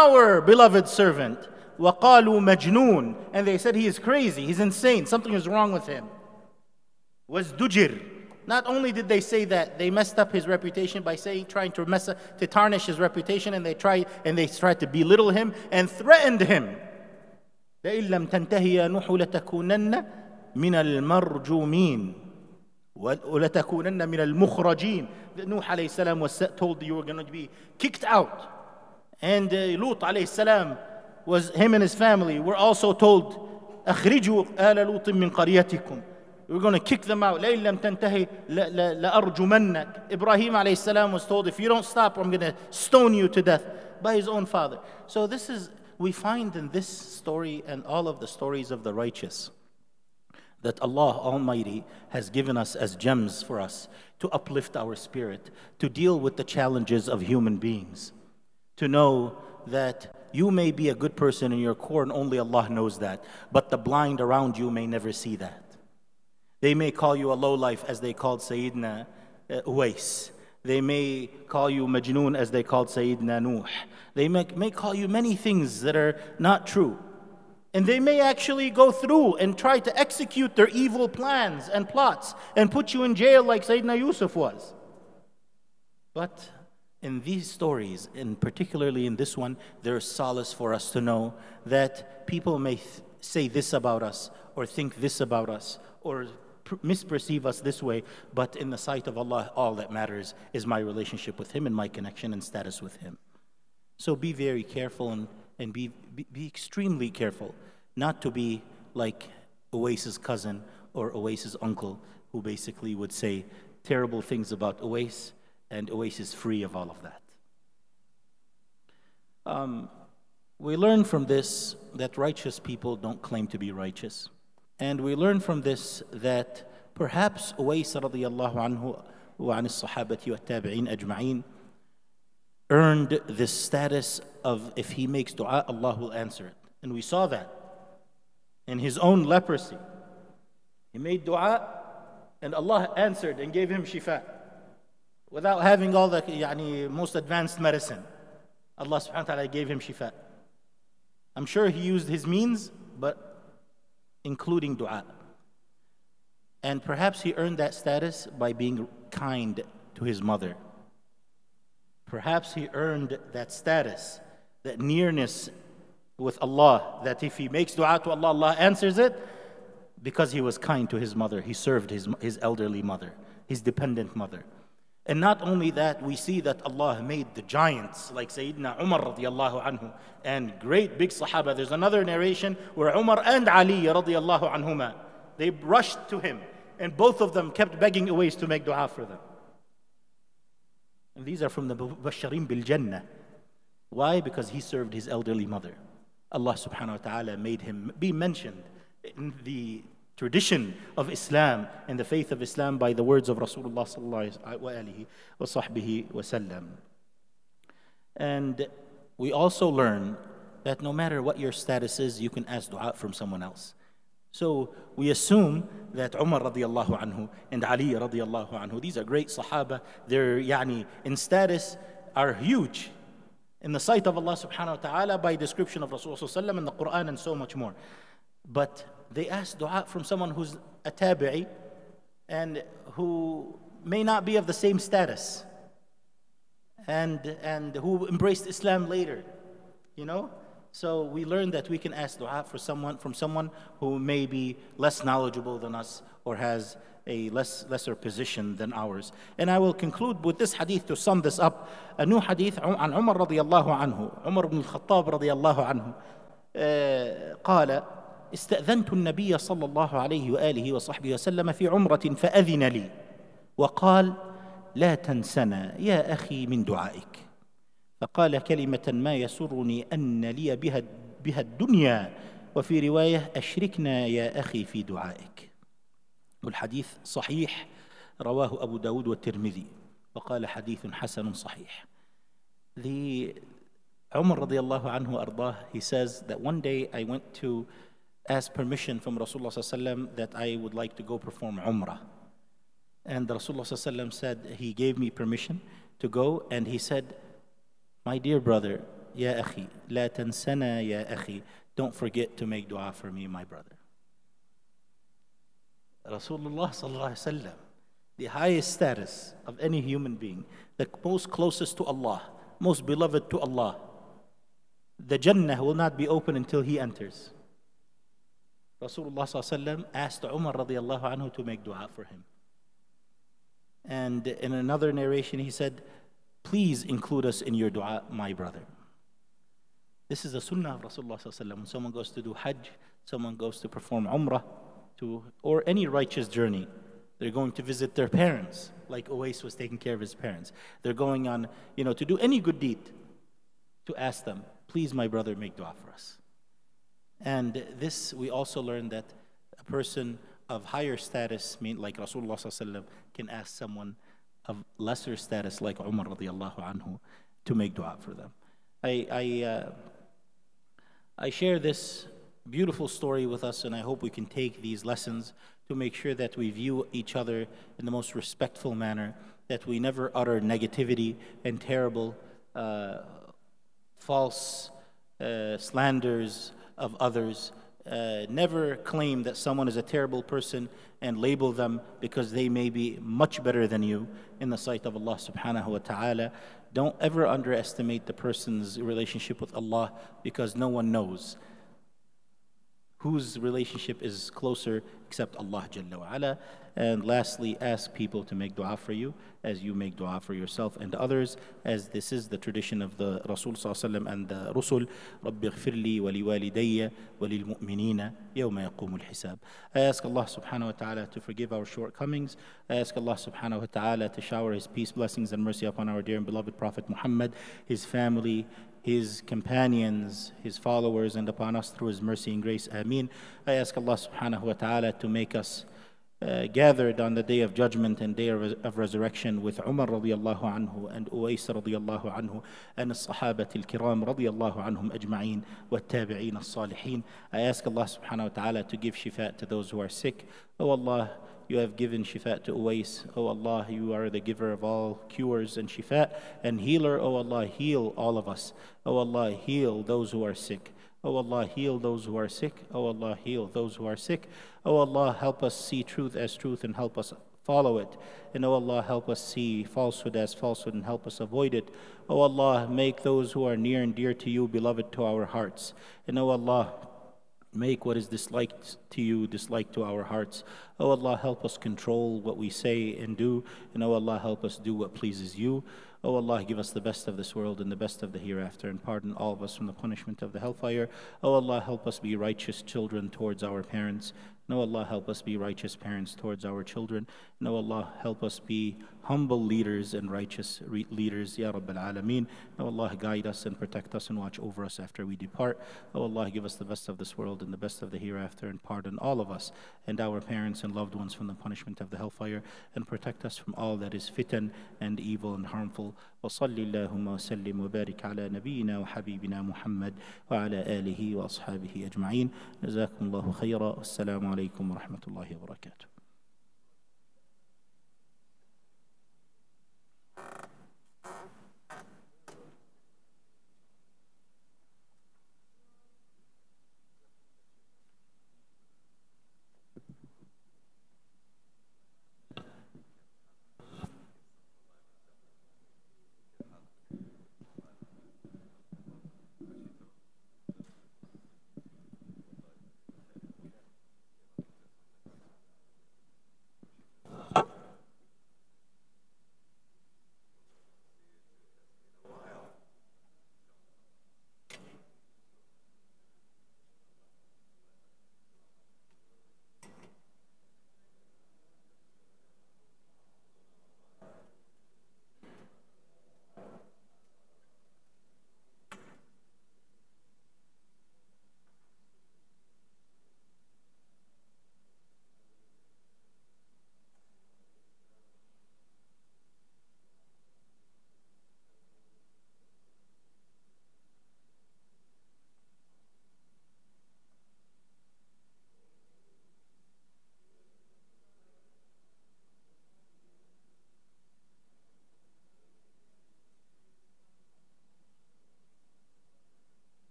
our beloved servant. وَقَالُوا مَجْنُونَ. And they said he is crazy, he's insane, something is wrong with him. وَازْدُجِرْ. Not only did they say that, they messed up his reputation by trying to tarnish his reputation, and they tried to belittle him and threatened him. لَإِن لَمْ تَنْتَهِي يَا نُوحُ لَتَكُونَنَّ مِنَ الْمَرْجُومِينَ وَلَتَكُونَنَّ مِنَ الْمُخْرَجِينَ. Nuh alayhi salam was told you were going to be kicked out. And Lut alayhi salam, him and his family were also told, أَخْرِجُوا آلَ لُوطٍ مِّن قَرْيَتِكُمْ. We're going to kick them out. لَإِن لَمْ تَنْتَهِي لَأَرْجُمَنَّكَ. Ibrahim alayhi salam was told, if you don't stop, I'm going to stone you to death, by his own father. So we find in this story and all of the stories of the righteous that Allah Almighty has given us as gems for us to uplift our spirit, to deal with the challenges of human beings, to know that you may be a good person in your core and only Allah knows that, but the blind around you may never see that. They may call you a lowlife as they called Sayyidina Uwais. They may call you Majnoon as they called Sayyidina Nuh. They may call you many things that are not true. And they may actually go through and try to execute their evil plans and plots and put you in jail like Sayyidina Yusuf was. But in these stories, and particularly in this one, there is solace for us to know that people may say this about us or think this about us or misperceive us this way, but in the sight of Allah, all that matters is my relationship with Him and my connection and status with Him. So be very careful and be extremely careful not to be like Uwais's cousin or Uwais's uncle, who basically would say terrible things about Uwais, and Uwais is free of all of that. We learn from this that righteous people don't claim to be righteous. And we learn from this that perhaps Uwais radiyallahu anhu wa an as-sahabati wa tabi'in ajma'in earned this status of, if he makes dua, Allah will answer it. And we saw that in his own leprosy. He made dua and Allah answered and gave him shifa without having all the most advanced medicine. Allah subhanahu wa ta'ala gave him shifa. I'm sure he used his means, but including dua. And perhaps he earned that status by being kind to his mother. Perhaps he earned that status, that nearness with Allah, that if he makes dua to Allah, Allah answers it, because he was kind to his mother. He served his elderly mother, his dependent mother. And not only that, we see that Allah made the giants like Sayyidina Umar radiyallahu anhu and great big Sahaba. There's another narration where Umar and Ali radiyallahu anhuma, they rushed to him and both of them kept begging Uwais to make dua for them. And these are from the Basharim bil Jannah. Why? Because he served his elderly mother. Allah subhanahu wa ta'ala made him be mentioned in the tradition of Islam and the faith of Islam by the words of Rasulullah sallallahu alaihi wasallam. And we also learn that no matter what your status is, you can ask dua from someone else. So we assume that Umar radiyallahu anhu and Ali radiyallahu anhu, these are great Sahaba, they're in status are huge in the sight of Allah subhanahu wa ta'ala by description of Rasulullah sallallahu alaihi wasallam in the Quran and so much more. But they ask dua from someone who's a tabi'i and who may not be of the same status and who embraced Islam later, So we learn that we can ask dua from someone who may be less knowledgeable than us or has a lesser position than ours. And I will conclude with this hadith to sum this up. A new hadith عن عمر رضي الله عنه, عمر بن الخطاب رضي الله عنه, قال: استأذنت النبي صلى الله عليه وآله وصحبه وسلم في عمرة فأذن لي وقال: لا تنسنا يا أخي من دعائك. فقال كلمة ما يسرني أن لي بها الدنيا، وفي رواية: أشركنا يا أخي في دعائك. والحديث صحيح، رواه أبو داود والترمذي وقال حديث حسن صحيح. The Umar radiallahu anhu ardah, he says that one day I went to ask permission from Rasulullah sallallahu alaihi wasallam that I would like to go perform Umrah. And Rasulullah sallallahu alaihi wasallam said, he gave me permission to go, and he said, my dear brother, يا أخي لا تنسنا يا أخي. Don't forget to make dua for me, my brother. Rasulullah sallallahu alaihi wasallam, the highest status of any human being, the most closest to Allah, most beloved to Allah. The Jannah will not be open until he enters. Rasulullah sallallahu alaihi wasallam asked Umar radiallahu anhu to make dua for him. And in another narration, he said, please include us in your dua, my brother. This is the sunnah of Rasulullah sallallahu alaihi wasallam. When someone goes to do Hajj, someone goes to perform Umrah, or any righteous journey, they're going to visit their parents, like Uwais was taking care of his parents. They're going on, to do any good deed, to ask them, please, my brother, make dua for us. And this, we also learn that a person of higher status, like Rasulullah sallallahu alaihi wasallam, can ask someone of lesser status, like Umar radiallahu anhu, to make dua for them. I share this beautiful story with us, and I hope we can take these lessons to make sure that we view each other in the most respectful manner, that we never utter negativity and terrible, false slanders of others. Never claim that someone is a terrible person and label them because they may be much better than you in the sight of Allah subhanahu wa ta'ala. Don't ever underestimate the person's relationship with Allah, because no one knows whose relationship is closer except Allah Jalla wa Ala. And lastly, ask people to make dua for you as you make dua for yourself and others, as this is the tradition of the Rasul Sallallahu Alaihi Wasallam and the Rusul. Rabbi ighfirli wa liwalidayya wa lilmu'minina yawma yaqumul hisab. I ask Allah subhanahu wa ta'ala to forgive our shortcomings. I ask Allah subhanahu wa ta'ala to shower His peace, blessings, and mercy upon our dear and beloved Prophet Muhammad, his family, his companions, his followers, and upon us through His mercy and grace. Ameen. I ask Allah subhanahu wa ta'ala to make us gathered on the day of judgment and day of resurrection with Umar radiallahu anhu and Uwais radiallahu anhu and الصحابة الكرام radiallahu anhum ajma'een والتابعين الصالحين. I ask Allah subhanahu wa ta'ala to give shifa to those who are sick. Oh Allah, you have given shifa to Uwais. Oh Allah, you are the giver of all cures and shifa and healer. Oh Allah, heal all of us. Oh Allah, heal those who are sick. Oh Allah, heal those who are sick. Oh Allah, heal those who are sick. Oh Allah, help us see truth as truth and help us follow it. And oh Allah, help us see falsehood as falsehood and help us avoid it. Oh Allah, make those who are near and dear to you beloved to our hearts. And oh Allah, make what is disliked to you disliked to our hearts. Oh Allah, help us control what we say and do. And oh Allah, help us do what pleases you. Oh Allah, give us the best of this world and the best of the hereafter, and pardon all of us from the punishment of the hellfire. Oh Allah, help us be righteous children towards our parents. No Allah, help us be righteous parents towards our children. No Allah, help us be humble leaders and righteous leaders, Ya Rabbil Alameen. No Allah, guide us and protect us and watch over us after we depart. Oh Allah, give us the best of this world and the best of the hereafter, and pardon all of us and our parents and loved ones from the punishment of the hellfire, and protect us from all that is fitan and evil and harmful. وصل اللهم وسلم وبارك على نبينا وحبيبنا محمد وعلى آله وأصحابه أجمعين. جزاكم الله خيرا. والسلام عليكم ورحمة الله وبركاته.